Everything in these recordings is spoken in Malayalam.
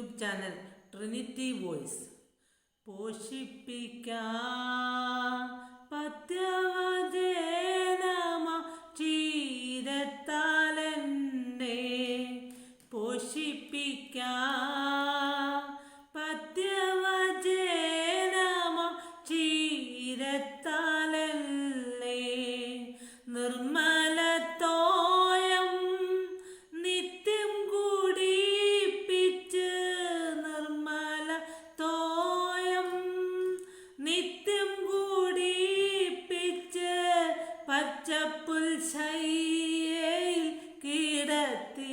YouTube channel Trinity voice. പോഷിപ്പിക്കാ പത്യവചനമ ക്ഷീരത്താലെന്നെ പോഷിപ്പിക്കാ പത്യവചനമ ക്ഷീരത്താലെന്നെ നിർമ്മലത്തോയം നിത്യം കുടിപ്പിച്ച് നിർമ്മലത്തോയം നിത്യം കുടിപ്പിച്ച് പച്ചപ്പുൽ ശയ്യയിൽ കിടത്തിടുന്നോരേ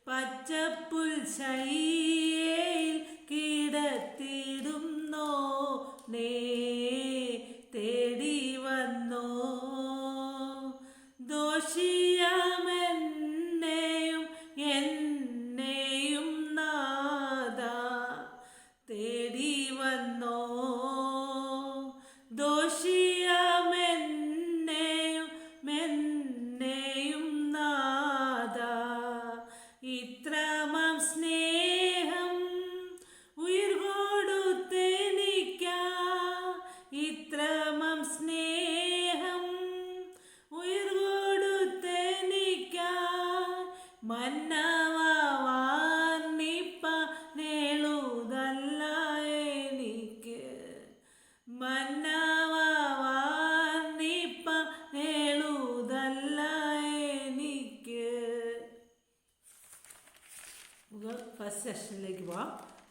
പച്ചപ്പുൽ ശയ്യയിൽ കിടത്തിടുന്നോരേ തേടി വന്നോ ദോഷിയാമെന്നെയും എന്നെയും നാഥ തേടി വന്നോ ദോഷിയാമെന്നെയും എന്നെയും നാഥ ഇത്രമാം സ്നേഹം ഉയിർ കൊടുത്തെനിക്കാ ഇത്രമാം സ്നേഹം ഉയിർ കൊടുത്തെനിക്കാ മന്നവാർണിപ്പനെഴുതല്ല എനിക്ക് മന്നവാർണിപ്പനെഴുതല്ല എനിക്ക്. ഫസ്റ്റ് സെഷനിലേക്ക് പോവാം.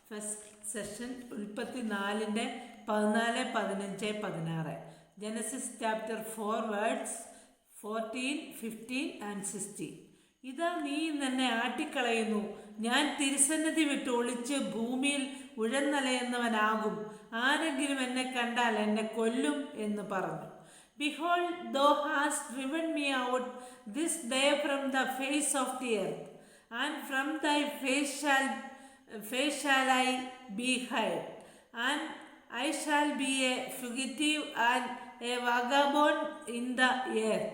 ഫസ്റ്റ് സെഷൻ ഉൽപ്പത്തി 4-ന്റെ 14, 15, 16. Genesis chapter 4 words 14, 15 and 16. ഇതാ നീ എന്നെ ആട്ടിക്കളയുന്നു, ഞാൻ തിരുസന്നിധി വിട്ട് ഒളിച്ച് ഭൂമിയിൽ ഉഴന്നലയുന്നവനാകും, ആരെങ്കിലും എന്നെ കണ്ടാൽ എന്നെ കൊല്ലും എന്ന് പറഞ്ഞു. Behold, thou hast driven me out this day from the face of the earth, and from thy face shall I be hid, and I shall be a fugitive and a vagabond in the earth.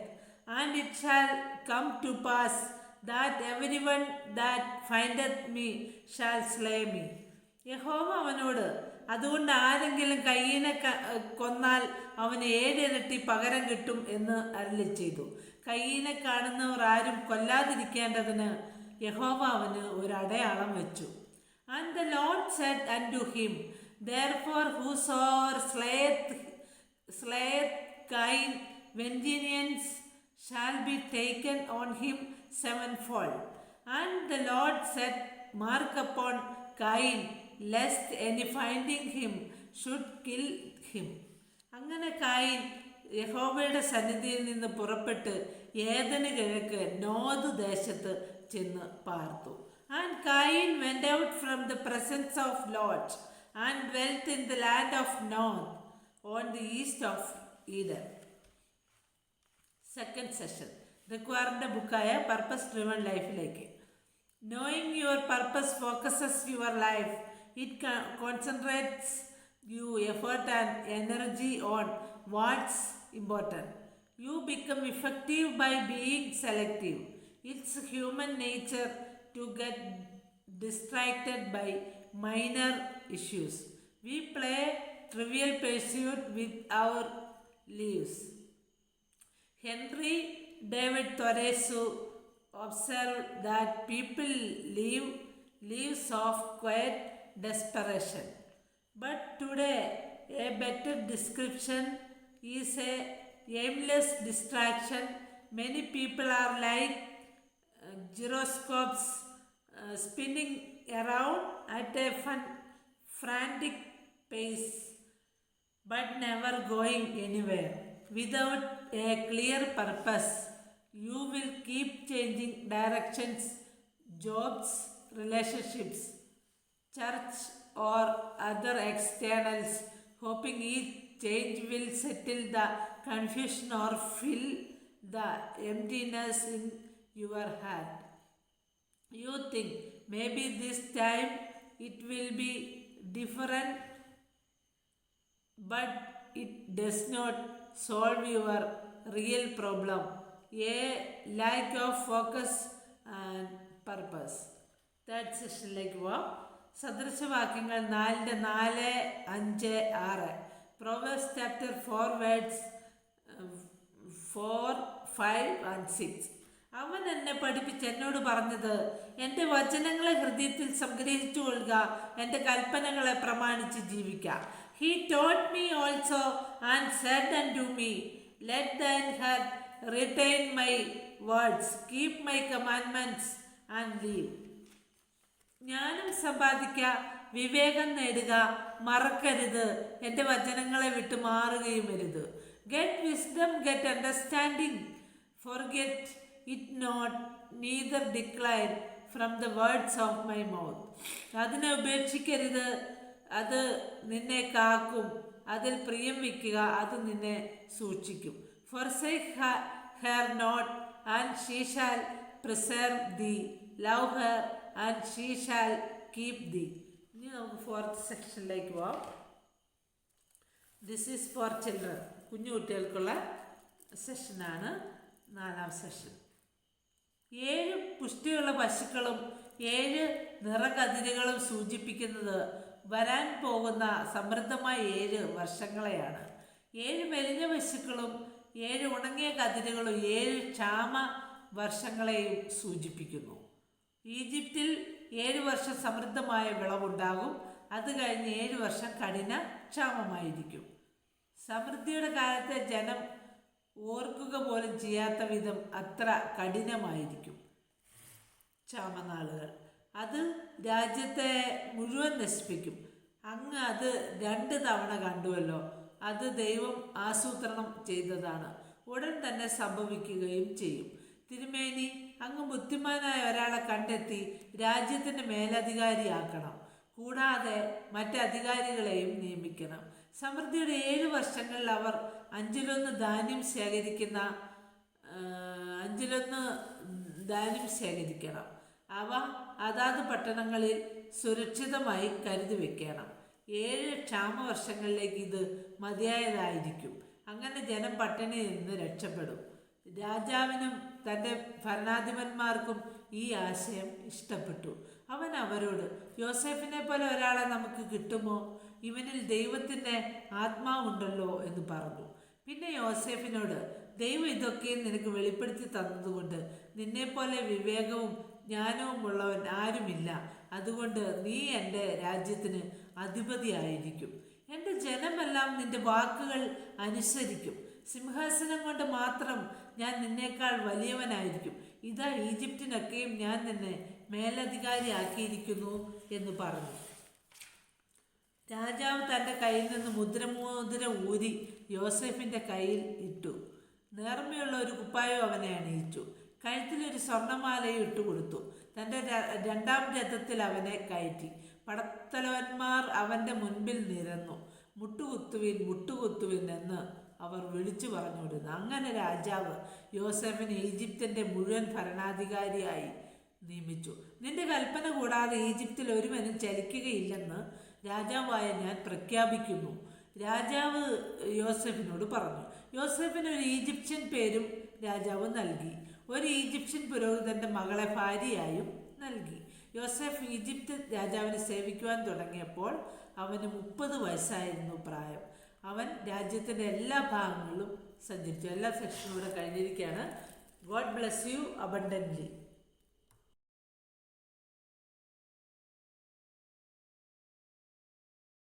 And it shall come to pass that everyone that findeth me shall slay me. യഹോവ അവനോട്, അതുകൊണ്ട് ആരെങ്കിലും കയീനെ കൊന്നാൽ അവന് 7 ഇരട്ടി പകരം കിട്ടും എന്ന് അരുളിച്ചെയ്തു. കയീനെ കാണുന്നവർ ആരും കൊല്ലാതിരിക്കേണ്ടതിന് യഹോവ അവന് ഒരു അടയാളം വെച്ചു. And the Lord said unto him, Therefore whosoever slayeth Cain, vengeance shall be taken on him 7-fold. And the Lord set mark upon Cain, lest any finding him should kill him. അങ്ങനെ കായിൻ യഹോവയുടെ സന്നിധിയിൽ നിന്ന് പുറപ്പെട്ട് ഏദന് കിഴക്ക് നോദ് ദേശത്ത് ചെന്ന് പാർത്തു. And Cain went out from the presence of Lord and dwelt in the land of Nod on the east of Eden. Second session റിക്വയറിൻ്റെ ബുക്കായ പർപ്പസ് ഡ്രിവൺ ലൈഫിലേക്ക്. Knowing your purpose focuses your life. It concentrates you effort and energy on what's important. You become effective by being selective. It's human nature to get distracted by minor issues. We play trivial pursuit with our lives. Henry David Thoreau observed that people live lives of quiet desperation. But today, a better description is a aimless distraction. Many people are like gyroscopes spinning around at a frantic pace, but never going anywhere. Without a clear purpose, you will keep changing directions, jobs, relationships, church or other externals, hoping each change will settle the confusion or fill the emptiness in your heart. You think maybe this time it will be different, but it does not solve your real problem, a lack of focus and purpose. Third സെഷനിലേക്ക് പോവാം. സദൃശവാക്യങ്ങൾ 4:4, 5, 6. Proverbs chapter 4 words 4, 5 and 6. അവൻ എന്നെ പഠിപ്പിച്ച് എന്നോട് പറഞ്ഞത്, എൻ്റെ വചനങ്ങളെ ഹൃദയത്തിൽ സംഗ്രഹിച്ചു കൊള്ളുക, എൻ്റെ കൽപ്പനകളെ പ്രമാണിച്ച് ജീവിക്കുക. He taught me also and said unto me, let thine heart retain my words, keep my commandments and live. ജ്ഞാനം സമ്പാദിക്ക, വിവേകം നേടുക, മറക്കരുത്, എൻ്റെ വചനങ്ങളെ വിട്ട് മാറുകയും വരുത്. Get wisdom, get understanding, forget it not, neither decline from the words of my mouth. അതിനെ ഉപേക്ഷിക്കരുത്, അത് നിന്നെ കാക്കും, അതിൽ പ്രിയം വയ്ക്കുക, അത് നിന്നെ സൂക്ഷിക്കും. forsake her not and she shall preserve thee, love her and she shall keep thee. ഇനി നമുക്ക് ഫോർത്ത് സെക്ഷനിലേക്ക് പോവാം. ദിസ് ഈസ് ഫോർ ചിൽഡ്രൻ, കുഞ്ഞു കുട്ടികൾക്കുള്ള സെഷനാണ് 4ാം സെഷൻ. 7 പുഷ്ടിയുള്ള പശുക്കളും 7 നിറകതിരുകളും സൂചിപ്പിക്കുന്നത് വരാൻ പോകുന്ന സമൃദ്ധമായ 7 വർഷങ്ങളെയാണ്. 7 മെലിഞ്ഞ പശുക്കളും 7 ഉണങ്ങിയ കതിരുകളും 7 ക്ഷാമ വർഷങ്ങളെയും സൂചിപ്പിക്കുന്നു. ഈജിപ്തിൽ 7 വർഷം സമൃദ്ധമായ വിളവുണ്ടാകും. അത് കഴിഞ്ഞ് 7 വർഷം കഠിന ക്ഷാമമായിരിക്കും. സമൃദ്ധിയുടെ കാലത്തെ ജനം ഓർക്കുക പോലും ചെയ്യാത്ത വിധം അത്ര കഠിനമായിരിക്കും ക്ഷാമനാളുകൾ. അത് രാജ്യത്തെ മുഴുവൻ നശിപ്പിക്കും. അങ്ങ് അത് 2 തവണ കണ്ടുവല്ലോ. അത് ദൈവം ആസൂത്രണം ചെയ്തതാണ്, ഉടൻ തന്നെ സംഭവിക്കുകയും ചെയ്യും. തിരുമേനി, അങ്ങ് ബുദ്ധിമാനായ ഒരാളെ കണ്ടെത്തി രാജ്യത്തിൻ്റെ മേലധികാരിയാക്കണം. കൂടാതെ മറ്റധികാരികളെയും നിയമിക്കണം. സമൃദ്ധിയുടെ 7 വർഷങ്ങളിൽ അവർ 1/5 ധാന്യം ശേഖരിക്കണം. അവ അതാത് പട്ടണങ്ങളിൽ സുരക്ഷിതമായി കരുതി വയ്ക്കണം. 7 ക്ഷാമവർഷങ്ങളിലേക്ക് ഇത് മതിയായതായിരിക്കും. അങ്ങനെ ജനം പട്ടിണിയിൽ നിന്ന് രക്ഷപ്പെടും. രാജാവിനും തൻ്റെ ഭരണാധിപന്മാർക്കും ഈ ആശയം ഇഷ്ടപ്പെട്ടു. അവൻ അവരോട്, യോസേഫിനെ പോലെ ഒരാളെ നമുക്ക് കിട്ടുമോ? ഇവനിൽ ദൈവത്തിൻ്റെ ആത്മാവുണ്ടല്ലോ എന്ന് പറഞ്ഞു. പിന്നെ യോസേഫിനോട്, ദൈവം ഇതൊക്കെയും നിനക്ക് വെളിപ്പെടുത്തി തന്നതുകൊണ്ട് നിന്നെപ്പോലെ വിവേകവും ജ്ഞാനവും ഉള്ളവൻ ആരുമില്ല. അതുകൊണ്ട് നീ എൻ്റെ രാജ്യത്തിന് അധിപതിയായിരിക്കും. എൻ്റെ ജനമെല്ലാം നിൻ്റെ വാക്കുകൾ അനുസരിക്കും. സിംഹാസനം കൊണ്ട് മാത്രം ഞാൻ നിന്നേക്കാൾ വലിയവനായിരിക്കും. ഇതാ ഈജിപ്തിനൊക്കെയും ഞാൻ നിന്നെ മേലധികാരിയാക്കിയിരിക്കുന്നു എന്ന് പറഞ്ഞു. രാജാവ് തൻ്റെ കയ്യിൽ നിന്ന് മുദ്ര ഊരി യോസേഫിൻ്റെ കയ്യിൽ ഇട്ടു. നേർമയുള്ള ഒരു കുപ്പായം അവനെ അണിയിച്ചു. കഴുത്തിലൊരു സ്വർണ്ണമാലയും ഇട്ടുകൊടുത്തു. തൻ്റെ 2ാം രഥത്തിൽ അവനെ കയറ്റി. പടത്തലവന്മാർ അവൻ്റെ മുൻപിൽ നിരന്നു. മുട്ടുകുത്തുവിൻ എന്ന് അവർ വിളിച്ചു പറഞ്ഞുകൊടുത്തു. അങ്ങനെ രാജാവ് യോസേഫിനെ ഈജിപ്തിൻ്റെ മുഴുവൻ ഭരണാധികാരിയായി നിയമിച്ചു. നിന്റെ കൽപ്പന കൂടാതെ ഈജിപ്തിൽ ഒരുവനും ചലിക്കുകയില്ലെന്ന് രാജാവായ ഞാൻ പ്രഖ്യാപിക്കുന്നു. രാജാവ് യോസേഫിനോട് പറഞ്ഞു. യോസേഫിന് ഒരു ഈജിപ്ഷ്യൻ പേരും രാജാവ് നൽകി. ഒരു ഈജിപ്ഷ്യൻ പുരോഹിതൻ്റെ മകളെ ഭാര്യയായും നൽകി. യോസേഫ് ഈജിപ്ത് രാജാവിനെ സേവിക്കുവാൻ തുടങ്ങിയപ്പോൾ അവന് 30 വയസ്സായിരുന്നു പ്രായം. അവൻ രാജ്യത്തിൻ്റെ എല്ലാ ഭാഗങ്ങളിലും സഞ്ചരിച്ചു. എല്ലാ സെക്ഷനും ഇവിടെ കഴിഞ്ഞിരിക്കുകയാണ്. God bless you abundantly.